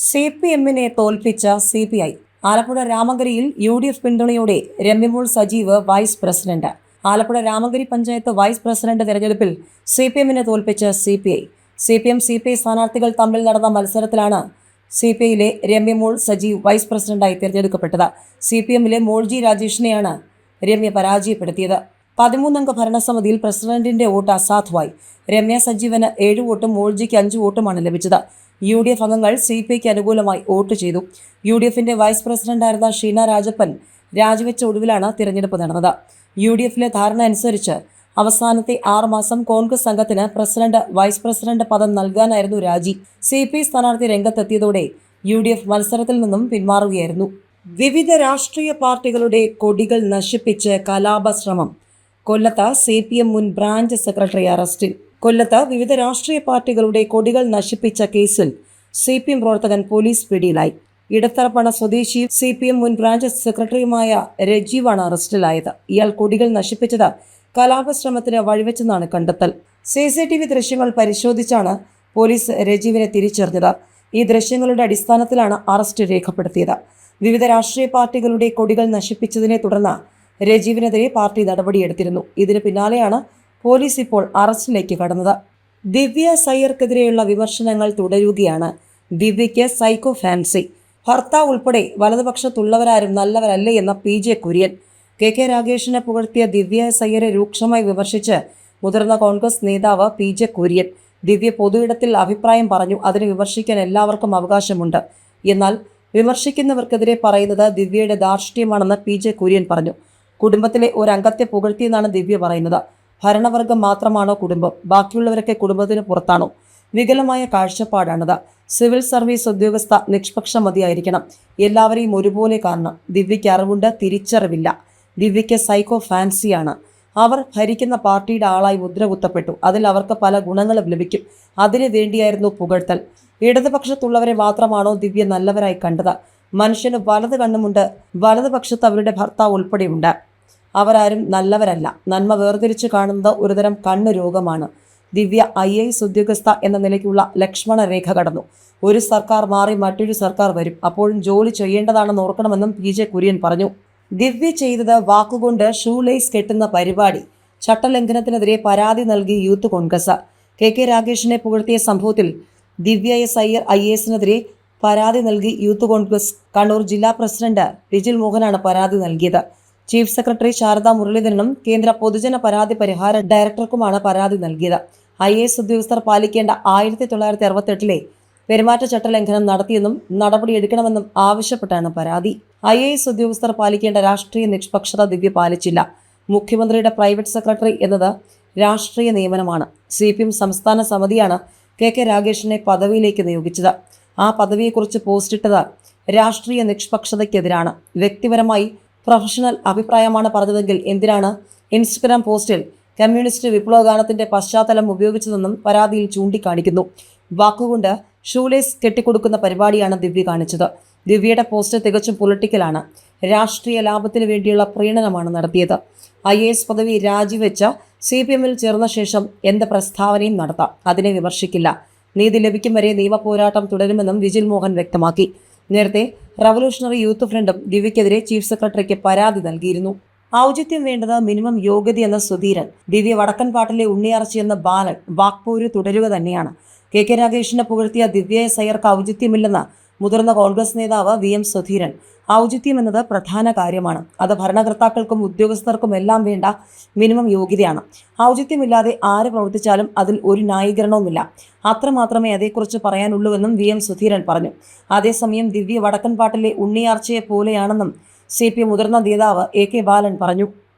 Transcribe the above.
CPM-നെ തോൽപ്പിച്ച CPI. ആലപ്പുഴ രാമങ്കരിയിൽ UDF പിന്തുണയോടെ Ramyamol Sajeev vice president. Alappuzha Ramankari panchayat vice president തെരഞ്ഞെടുപ്പിൽ CPM-നെ തോൽപ്പിച്ച CPI. CPI സ്ഥാനാർത്ഥികൾ തമ്മിൽ നടന്ന മത്സരത്തിലാണ് CPIയിലെ രമ്യമോൾ സജീവ് വൈസ് പ്രസിഡന്റായി തിരഞ്ഞെടുക്കപ്പെട്ടത്. CPM-ലെ മോൾജി രാജേഷിനെയാണ് രമ്യ പരാജയപ്പെടുത്തിയത്. 13-അംഗ ഭരണസമിതിയിൽ പ്രസിഡന്റിന്റെ വോട്ട് അസാധുവായി. രമ്യ സജീവന് 7 വോട്ടും മോൾജിക്ക് 5 വോട്ടുമാണ് ലഭിച്ചത്. UDF അംഗങ്ങൾ CPIക്ക് അനുകൂലമായി വോട്ട് ചെയ്തു. UDFിന്റെ വൈസ് പ്രസിഡന്റായിരുന്ന ഷീന രാജപ്പൻ രാജിവെച്ച ഒടുവിലാണ് തിരഞ്ഞെടുപ്പ് നടന്നത്. UDFിലെ ധാരണ അനുസരിച്ച് അവസാനത്തെ 6 മാസം കോൺഗ്രസ് സംഘത്തിന് പ്രസിഡന്റ് വൈസ് പ്രസിഡന്റ് പദം നൽകാനായിരുന്നു രാജി. CPI സ്ഥാനാർത്ഥി രംഗത്തെത്തിയതോടെ UDF മത്സരത്തിൽ നിന്നും പിന്മാറുകയായിരുന്നു. വിവിധ രാഷ്ട്രീയ പാർട്ടികളുടെ കൊടികൾ നശിപ്പിച്ച് കലാപശ്രമം. കൊല്ലത്ത് CPM മുൻ ബ്രാഞ്ച് സെക്രട്ടറി അറസ്റ്റിൽ. കൊല്ലത്ത് വിവിധ രാഷ്ട്രീയ പാർട്ടികളുടെ കൊടികൾ നശിപ്പിച്ച കേസിൽ CPM പ്രവർത്തകൻ പോലീസ് പിടിയിലായി. ഇടത്തറപ്പണ സ്വദേശി CPM മുൻ ബ്രാഞ്ച് സെക്രട്ടറിയുമായ രജീവാണ് അറസ്റ്റിലായത്. ഇയാൾ കൊടികൾ നശിപ്പിച്ചത് കലാപശ്രമത്തിന് വഴിവെച്ചെന്നാണ് കണ്ടെത്തൽ. CCTV ദൃശ്യങ്ങൾ പരിശോധിച്ചാണ് പോലീസ് രജീവിനെ തിരിച്ചറിഞ്ഞത്. ഈ ദൃശ്യങ്ങളുടെ അടിസ്ഥാനത്തിലാണ് അറസ്റ്റ് രേഖപ്പെടുത്തിയത്. വിവിധ രാഷ്ട്രീയ പാർട്ടികളുടെ കൊടികൾ നശിപ്പിച്ചതിനെ തുടർന്ന് രജീവിനെതിരെ പാർട്ടി നടപടിയെടുത്തിരുന്നു. ഇതിന് പിന്നാലെയാണ് പോലീസ് ഇപ്പോൾ അറസ്റ്റിലേക്ക് കടന്നത്. ദിവ്യ സയ്യർക്കെതിരെയുള്ള വിമർശനങ്ങൾ തുടരുകയാണ്. ദിവ്യയ്ക്ക് സൈക്കോ ഫാൻസി. ഭർത്താവ് ഉൾപ്പെടെ വലതുപക്ഷത്തുള്ളവരാരും നല്ലവരല്ലേ എന്ന PJ കുര്യൻ. KK രാഗേഷിനെ പുകഴ്ത്തിയ ദിവ്യ സയ്യരെ രൂക്ഷമായി വിമർശിച്ച് മുതിർന്ന കോൺഗ്രസ് നേതാവ് PJ കുര്യൻ. ദിവ്യ പൊതുയിടത്തിൽ അഭിപ്രായം പറഞ്ഞു. അതിനെ വിമർശിക്കാൻ എല്ലാവർക്കും അവകാശമുണ്ട്. എന്നാൽ വിമർശിക്കുന്നവർക്കെതിരെ പറയുന്നത് ദിവ്യയുടെ ധാർഷ്ട്യമാണെന്ന് PJ കുര്യൻ പറഞ്ഞു. കുടുംബത്തിലെ ഒരംഗത്തെ പുകഴ്ത്തിയെന്നാണ് ദിവ്യ പറയുന്നത്. ഭരണവർഗം മാത്രമാണോ കുടുംബം? ബാക്കിയുള്ളവരൊക്കെ കുടുംബത്തിന് പുറത്താണോ? വികലമായ കാഴ്ചപ്പാടാണത്. സിവിൽ സർവീസ് ഉദ്യോഗസ്ഥ നിഷ്പക്ഷമതിയായിരിക്കണം. എല്ലാവരെയും ഒരുപോലെ കാണണം. ദിവ്യയ്ക്ക് അറിവുണ്ട്, തിരിച്ചറിവില്ല. ദിവ്യയ്ക്ക് സൈക്കോ ഫാൻസിയാണ്. അവർ ഭരിക്കുന്ന പാർട്ടിയുടെ ആളായി മുദ്ര കുത്തപ്പെട്ടു. അതിൽ അവർക്ക് പല ഗുണങ്ങളും ലഭിക്കും. അതിനു വേണ്ടിയായിരുന്നു പുകഴ്ത്തൽ. ഇടതുപക്ഷത്തുള്ളവരെ മാത്രമാണോ ദിവ്യ നല്ലവരായി കണ്ടത്? മനുഷ്യന് വലത് കണ്ണുമുണ്ട്. വലതുപക്ഷത്ത് അവരുടെ ഭർത്താവ് ഉൾപ്പെടെയുണ്ട്. അവരാരും നല്ലവരല്ല. നന്മ വേർതിരിച്ച് കാണുന്നത് ഒരുതരം കണ്ണ് രോഗമാണ്. ദിവ്യ IAS ഉദ്യോഗസ്ഥ എന്ന നിലയ്ക്കുള്ള ലക്ഷ്മണ രേഖ കടന്നു. ഒരു സർക്കാർ മാറി മറ്റൊരു സർക്കാർ വരും. അപ്പോഴും ജോലി ചെയ്യേണ്ടതാണെന്ന് ഓർക്കണമെന്നും PJ കുര്യൻ പറഞ്ഞു. ദിവ്യ ചെയ്തത് വാക്കുകൊണ്ട് ഷൂലേസ് കെട്ടുന്ന പരിപാടി. ചട്ടലംഘനത്തിനെതിരെ പരാതി നൽകി യൂത്ത് കോൺഗ്രസ്. KK രാഗേഷിനെ പുകഴ്ത്തിയ സംഭവത്തിൽ ദിവ്യ സയ്യർ IASനെതിരെ പരാതി നൽകി യൂത്ത് കോൺഗ്രസ്. കണ്ണൂർ ജില്ലാ പ്രസിഡന്റ് റിജിൽ മോഹനാണ് പരാതി നൽകിയത്. ചീഫ് സെക്രട്ടറി ശാരദാ മുരളീധരനും കേന്ദ്ര പൊതുജന പരാതി പരിഹാര ഡയറക്ടർക്കുമാണ് പരാതി നൽകിയത്. IAS ഉദ്യോഗസ്ഥർ പാലിക്കേണ്ട 1968 പെരുമാറ്റച്ചട്ട ലംഘനം നടത്തിയെന്നും നടപടിയെടുക്കണമെന്നും ആവശ്യപ്പെട്ടാണ് പരാതി. IAS ഉദ്യോഗസ്ഥർ പാലിക്കേണ്ട രാഷ്ട്രീയ നിഷ്പക്ഷത ദിവ്യ പാലിച്ചില്ല. മുഖ്യമന്ത്രിയുടെ പ്രൈവറ്റ് സെക്രട്ടറി എന്നത് രാഷ്ട്രീയ നിയമനമാണ്. CPM സംസ്ഥാന സമിതിയാണ് KK രാഗേഷിനെ പദവിയിലേക്ക് നിയോഗിച്ചത്. ആ പദവിയെക്കുറിച്ച് പോസ്റ്റിട്ടത് രാഷ്ട്രീയ നിഷ്പക്ഷതയ്ക്കെതിരാണ്. വ്യക്തിപരമായി പ്രൊഫഷണൽ അഭിപ്രായമാണ് പറഞ്ഞതെങ്കിൽ എന്തിനാണ് ഇൻസ്റ്റഗ്രാം പോസ്റ്റിൽ കമ്മ്യൂണിസ്റ്റ് വിപ്ലവഗാനത്തിന്റെ പശ്ചാത്തലം ഉപയോഗിച്ചതെന്നും പരാതിയിൽ ചൂണ്ടിക്കാണിക്കുന്നു. വാക്കുകൊണ്ട് ഷൂലേസ് കെട്ടിക്കൊടുക്കുന്ന പരിപാടിയാണ് ദിവ്യ കാണിച്ചത്. ദിവ്യയുടെ പോസ്റ്റ് തികച്ചും പൊളിറ്റിക്കലാണ്. രാഷ്ട്രീയ ലാഭത്തിന് വേണ്ടിയുള്ള പ്രീണനമാണ് നടത്തിയത്. IAS പദവി രാജിവെച്ച CPMൽ ചേർന്ന ശേഷം എന്ത് പ്രസ്താവനയും നടത്താം. അതിനെ വിമർശിക്കില്ല. നീതി ലഭിക്കും വരെ നിയമപോരാട്ടം തുടരുമെന്നും വിജിൽ മോഹൻ വ്യക്തമാക്കി. നേരത്തെ റവല്യൂഷണറി യൂത്ത് ഫ്രണ്ടും ദിവ്യക്കെതിരെ ചീഫ് സെക്രട്ടറിക്ക് പരാതി നൽകിയിരുന്നു. ഔചിത്യം വേണ്ടത് മിനിമം യോഗ്യതയെന്ന സുധീരൻ. ദിവ്യ വടക്കൻപാട്ടിലെ ഉണ്ണിയാർച്ചയെന്ന ബാലൻ. വാക്പോര് തുടരുക തന്നെയാണ്. KK രാഗേഷിനെ പുകഴ്ത്തിയ ദിവ്യ സയ്യർക്ക് ഔചിത്യമില്ലെന്ന് മുതിർന്ന കോൺഗ്രസ് നേതാവ് VM സുധീരൻ. ഔചിത്യം എന്നത് പ്രധാന കാര്യമാണ്. അത് ഭരണകർത്താക്കൾക്കും ഉദ്യോഗസ്ഥർക്കും എല്ലാം വേണ്ട മിനിമം യോഗ്യതയാണ്. ഔചിത്യമില്ലാതെ ആര് പ്രവർത്തിച്ചാലും അതിൽ ഒരു ന്യായീകരണവുമില്ല. അത്രമാത്രമേ അതേക്കുറിച്ച് പറയാനുള്ളൂവെന്നും VM സുധീരൻ പറഞ്ഞു. അതേസമയം ദിവ്യ വടക്കൻപാട്ടിലെ ഉണ്ണിയാർച്ചയെ പോലെയാണെന്നും CPM മുതിർന്ന നേതാവ് AK ബാലൻ പറഞ്ഞു.